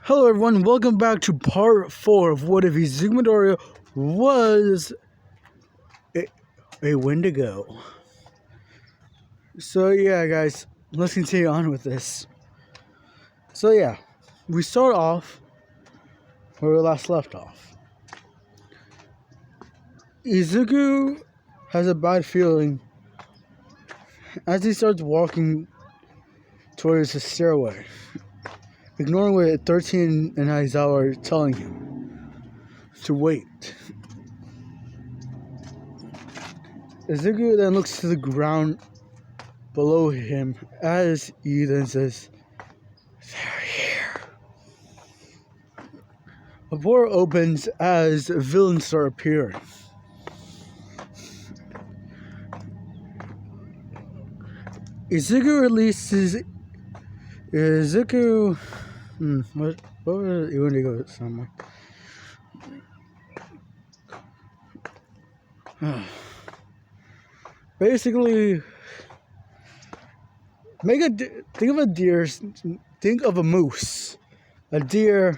Hello everyone, welcome back to part 4 of What If Izuku was a wendigo. So yeah guys, let's continue on with this. So yeah, we start off where we last left off. Izuku has a bad feeling as he starts walking towards the stairway, ignoring what 13 and Aizawa are telling him to wait. Izuku then looks to the ground below him as he then says, "They're here." A door opens as villains start appearing. Izuku releases what was it? Wendigo somewhere. Basically, think of a deer. Think of a moose. A deer.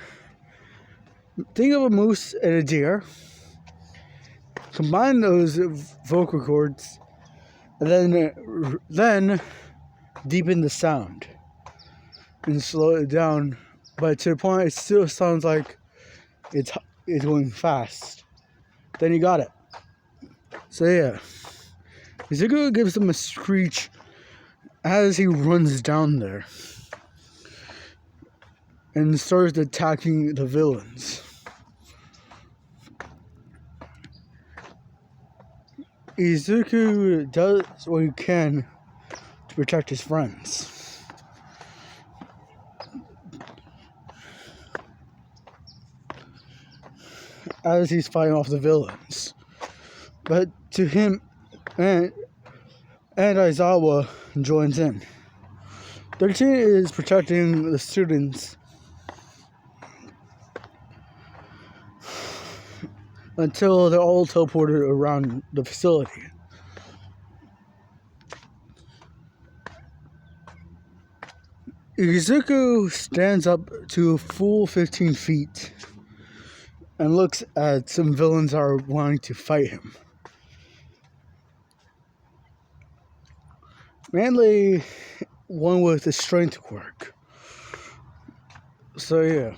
Think of a moose and a deer. Combine those vocal cords, and then deepen the sound and slow it down, but to the point it still sounds like it's going fast. Then you got it. So yeah, Izuku gives him a screech as he runs down there and starts attacking the villains. Izuku does what he can to protect his friends. As he's fighting off the villains. But to him and Aizawa joins in. 13 is protecting the students until they're all teleported around the facility. Izuku stands up to a full 15 feet and looks at some villains that are wanting to fight him. Mainly one with a strength quirk. So yeah.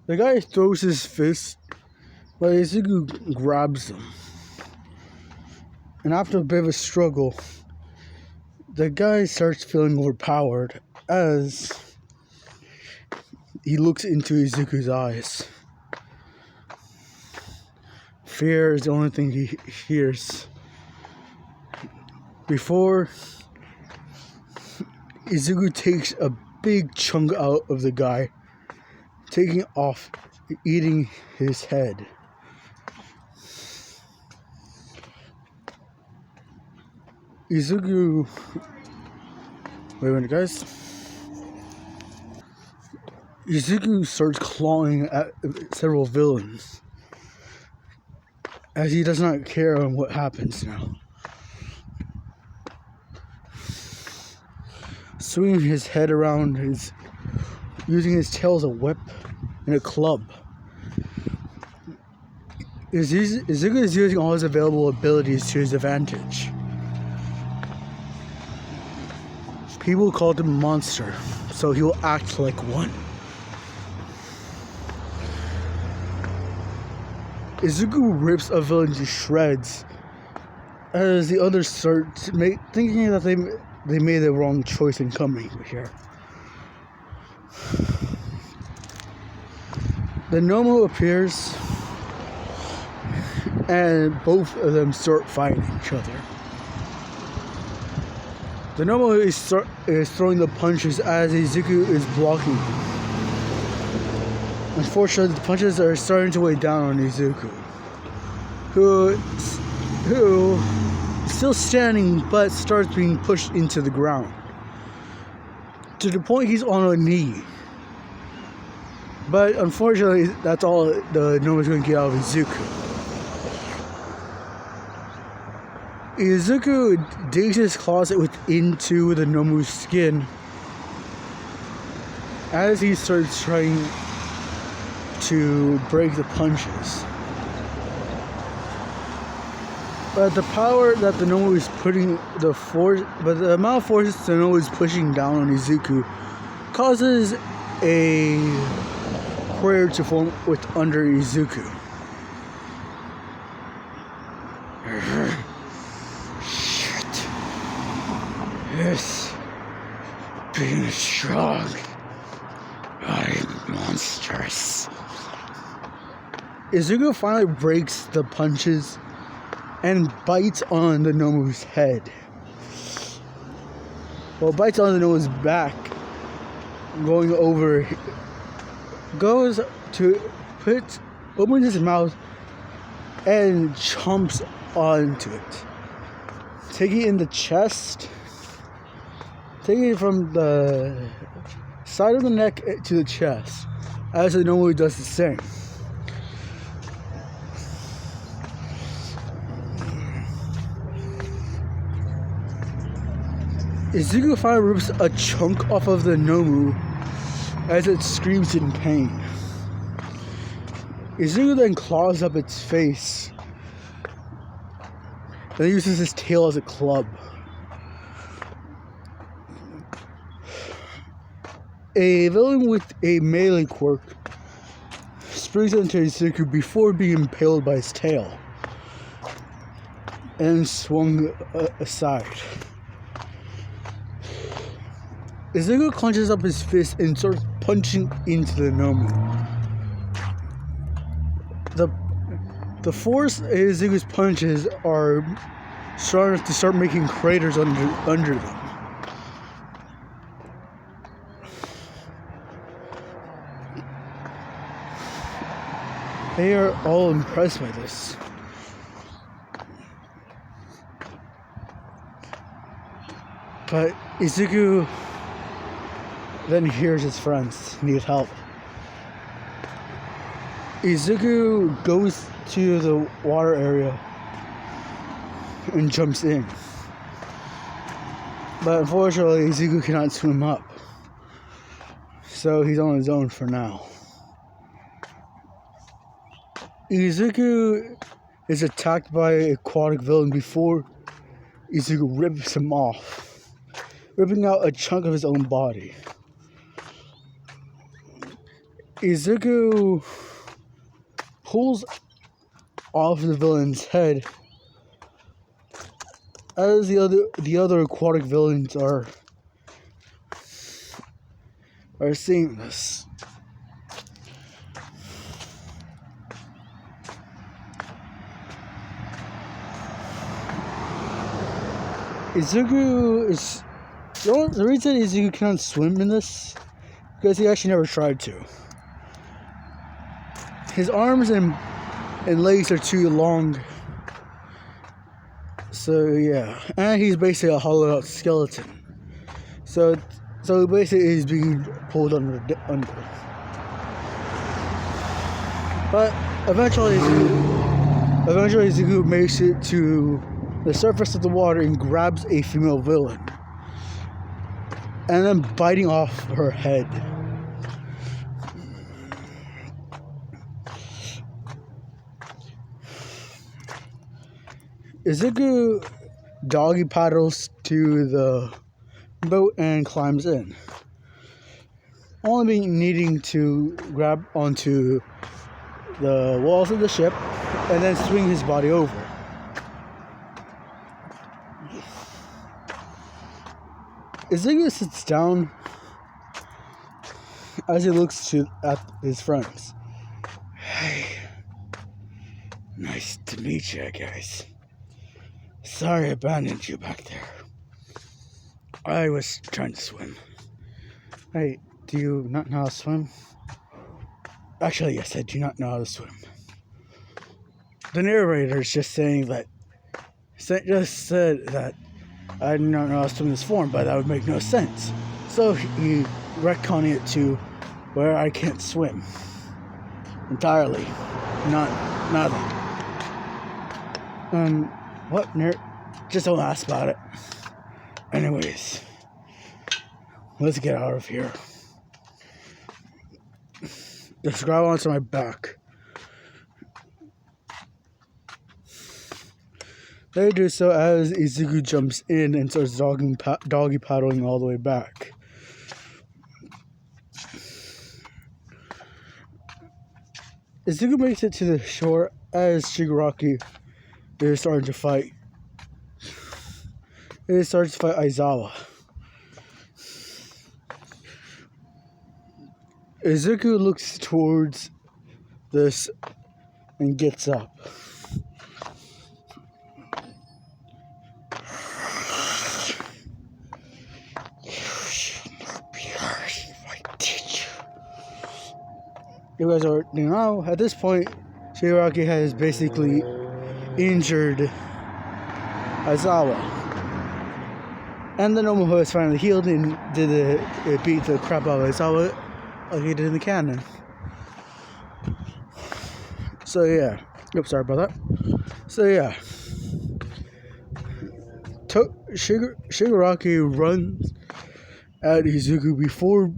The guy throws his fist, but Izuku grabs him. And after a bit of a struggle, the guy starts feeling overpowered as he looks into Izuku's eyes. Fear is the only thing he hears. Before Izuku takes a big chunk out of the guy, taking off, eating his head. Izuku, wait a minute guys. Izuku starts clawing at several villains as he does not care on what happens now. Swinging his head around, using his tail as a whip and a club. Izuku is using all his available abilities to his advantage. People called him a monster, so he will act like one. Izuku rips a villain to shreds as the others start thinking that they made the wrong choice in coming here. The Nomo appears, and both of them start fighting each other. The Nomo is throwing the punches as Izuku is blocking them. Unfortunately, the punches are starting to weigh down on Izuku, who is still standing but starts being pushed into the ground, to the point he's on a knee. But unfortunately, that's all the Nomo's going to get out of Izuku. Izuku digs his claws into the Nomu's skin as he starts trying to break the punches. But the power that the Nomu is putting, the amount of force the Nomu is pushing down on Izuku causes a prayer to form under Izuku. Shit. Yes. Being strong. I'm monstrous. Izuku finally breaks the punches and bites on the Nomu's head. Well, bites on the Nomu's back, goes to opens his mouth and chomps onto it. Taking it in the chest, taking it from the side of the neck to the chest, as the Nomu does the same. Izuku finally rips a chunk off of the Nomu as it screams in pain. Izuku then claws up its face and uses his tail as a club. A villain with a melee quirk springs into Izuku before being impaled by his tail and swung aside. Izuku clenches up his fist and starts punching into the Nomu. The force of Izuku's punches are strong enough to start making craters under them. They are all impressed by this. But Izuku then hears his friends need help. Izuku goes to the water area and jumps in. But unfortunately, Izuku cannot swim up. So he's on his own for now. Izuku is attacked by an aquatic villain before Izuku rips him off, ripping out a chunk of his own body. Izuku pulls off the villain's head as the other aquatic villains are seeing this. Izuku is the reason Izuku cannot swim in this because he actually never tried to. His arms and legs are too long. So yeah, and he's basically a hollowed out skeleton. So basically he's being pulled under. But eventually Izuku makes it to the surface of the water and grabs a female villain, and then biting off her head. Izuku doggy paddles to the boat and climbs in, only needing to grab onto the walls of the ship and then swing his body over. Izuku sits down as he looks at his friends. Hey, nice to meet you guys. Sorry I abandoned you back there. I was trying to swim. Hey, do you not know how to swim? Actually, yes, I do not know how to swim. The narrator is just saying that, just said that I do not know how to swim in this form, but that would make no sense. So he retconning it to where I can't swim. Entirely. Nothing. What nerd? Just don't ask about it. Anyways, let's get out of here. Just grab onto my back. They do so as Izuku jumps in and starts doggy paddling all the way back. Izuku makes it to the shore as Shigaraki is starting to fight. It starts to fight Aizawa. Izuku looks towards this and gets up. You guys already know, at this point, Shigaraki has basically injured Aizawa. And the Nomoho is finally healed and beat the crap out of Aizawa like he did in the canon. So yeah. Oops, sorry about that. So yeah. Shigaraki runs at Izuku before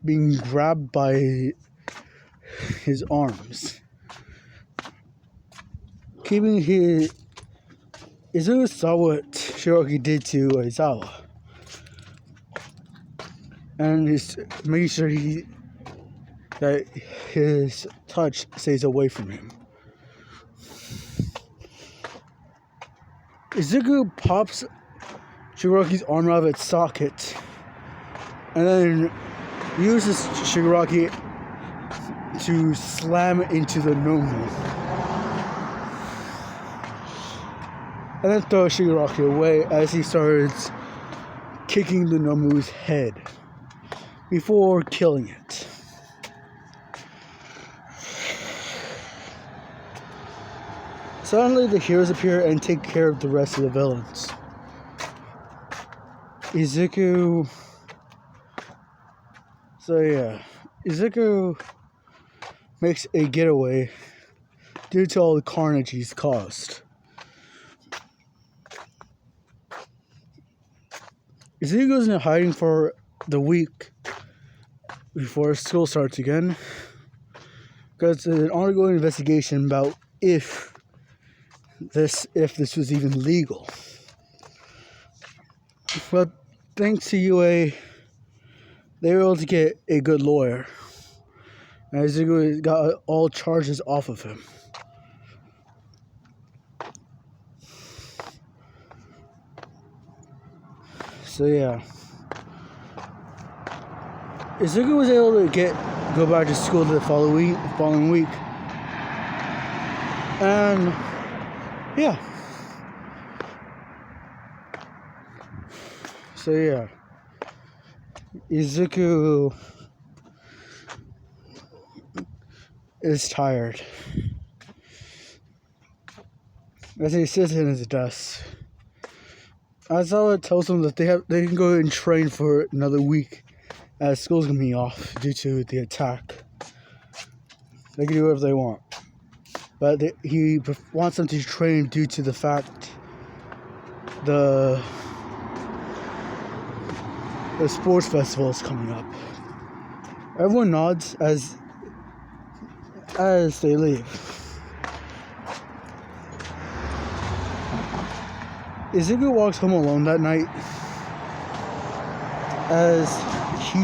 being grabbed by his arms. Izuku saw what Shigaraki did to Aizawa. And he's making sure that his touch stays away from him. Izuku pops Shigaraki's arm out of its socket and then uses Shigaraki to slam into the Nomu. And then throw Shigaraki away as he starts kicking the Nomu's head before killing it. Suddenly the heroes appear and take care of the rest of the villains. Izuku makes a getaway due to all the carnage he's caused. Izuku goes into hiding for the week before school starts again, because there's an ongoing investigation about if this was even legal. But thanks to UA, they were able to get a good lawyer, and Izuku got all charges off of him. So yeah, Izuku was able to go back to school the following week, and yeah. So yeah, Izuku is tired as he sits in his desk. Aizawa tells him that they can go and train for another week as school's gonna be off due to the attack. They can do whatever they want, but he wants them to train due to the fact the sports festival is coming up. Everyone nods as they leave. Izuku walks home alone that night as he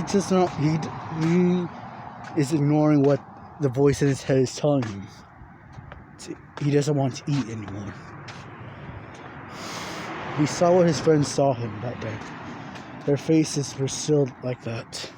is ignoring what the voice in his head is telling him. He doesn't want to eat anymore. He saw what his friends saw him that day. Their faces were still like that.